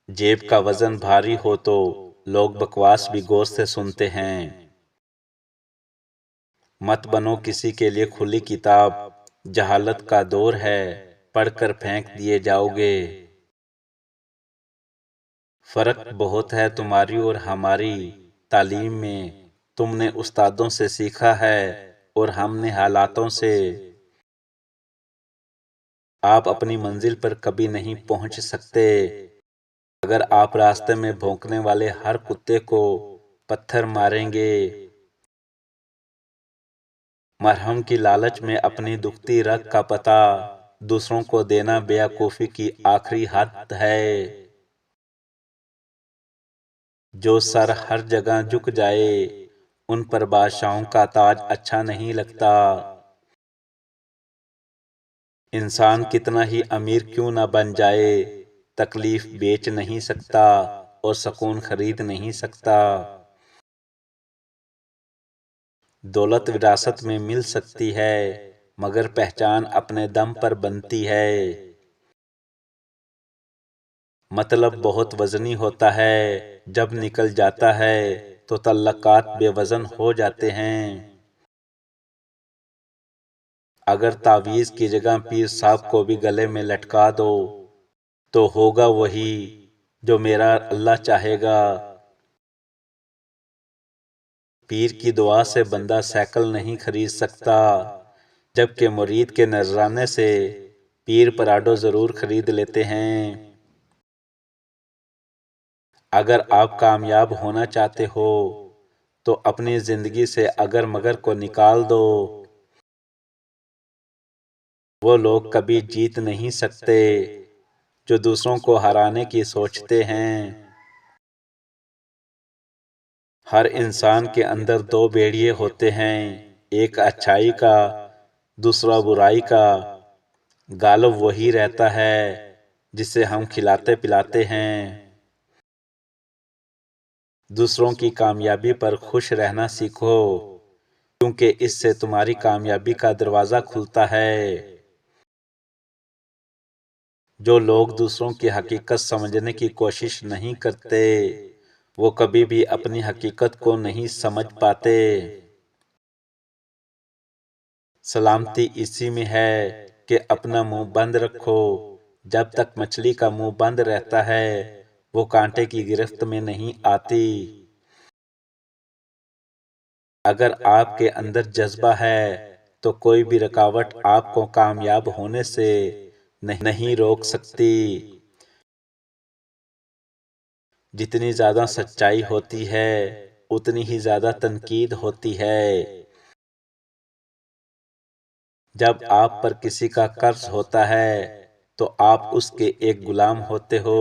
जेब का वजन भारी हो तो लोग बकवास भी गौर से सुनते हैं। मत बनो किसी के लिए खुली किताब, जहालत का दौर है, पढ़कर फेंक दिए जाओगे। फर्क बहुत है तुम्हारी और हमारी तालीम में, तुमने उस्तादों से सीखा है और हमने हालातों से। आप अपनी मंजिल पर कभी नहीं पहुंच सकते अगर आप रास्ते में भौंकने वाले हर कुत्ते को पत्थर मारेंगे। मरहम की लालच में अपनी दुखती रग का पता दूसरों को देना बेवकूफ़ी की आखिरी हद है। जो सर हर जगह झुक जाए उन पर बादशाहों का ताज अच्छा नहीं लगता। इंसान कितना ही अमीर क्यों ना बन जाए, तकलीफ बेच नहीं सकता और सुकून खरीद नहीं सकता। दौलत विरासत में मिल सकती है मगर पहचान अपने दम पर बनती है। मतलब बहुत वजनी होता है, जब निकल जाता है तो तल्लकात बेवजन हो जाते हैं। अगर तावीज़ की जगह पीर साहब को भी गले में लटका दो तो होगा वही जो मेरा अल्लाह चाहेगा। पीर की दुआ से बंदा साइकिल नहीं खरीद सकता, जबकि मुरीद के नजराने से पीर पराडो जरूर खरीद लेते हैं। अगर आप कामयाब होना चाहते हो तो अपनी जिंदगी से अगर मगर को निकाल दो। वो लोग कभी जीत नहीं सकते जो दूसरों को हराने की सोचते हैं। हर इंसान के अंदर दो भेड़िए होते हैं, एक अच्छाई का, दूसरा बुराई का। गालिब वही रहता है जिसे हम खिलाते पिलाते हैं। दूसरों की कामयाबी पर खुश रहना सीखो, क्योंकि इससे तुम्हारी कामयाबी का दरवाजा खुलता है। जो लोग दूसरों की हकीकत समझने की कोशिश नहीं करते वो कभी भी अपनी हकीकत को नहीं समझ पाते। सलामती इसी में है कि अपना मुंह बंद रखो। जब तक मछली का मुंह बंद रहता है वो कांटे की गिरफ्त में नहीं आती। अगर आपके अंदर जज्बा है तो कोई भी रुकावट आपको कामयाब होने से नहीं रोक सकती। जितनी ज्यादा सच्चाई होती है उतनी ही ज्यादा तनकीद होती है। जब आप पर किसी का कर्ज होता है तो आप उसके एक गुलाम होते हो।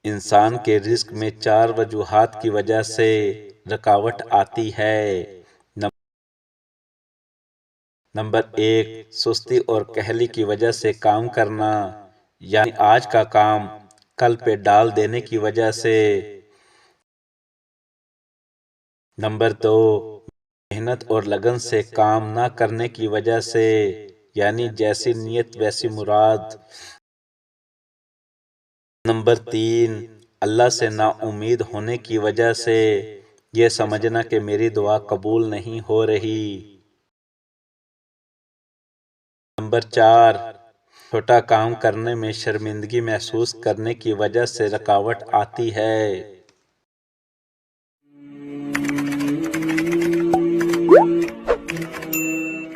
इंसान के रिस्क में चार वजूहात की वजह से रुकावट आती है। नंबर एक, सुस्ती और कहली की वजह से काम करना, यानी आज का काम कल पे डाल देने की वजह से। नंबर दो, मेहनत और लगन से काम ना करने की वजह से, यानी जैसी नीयत वैसी मुराद। नंबर तीन, अल्लाह से ना उम्मीद होने की वजह से, ये समझना कि मेरी दुआ कबूल नहीं हो रही। नंबर चार, छोटा काम करने में शर्मिंदगी महसूस करने की वजह से रुकावट आती है।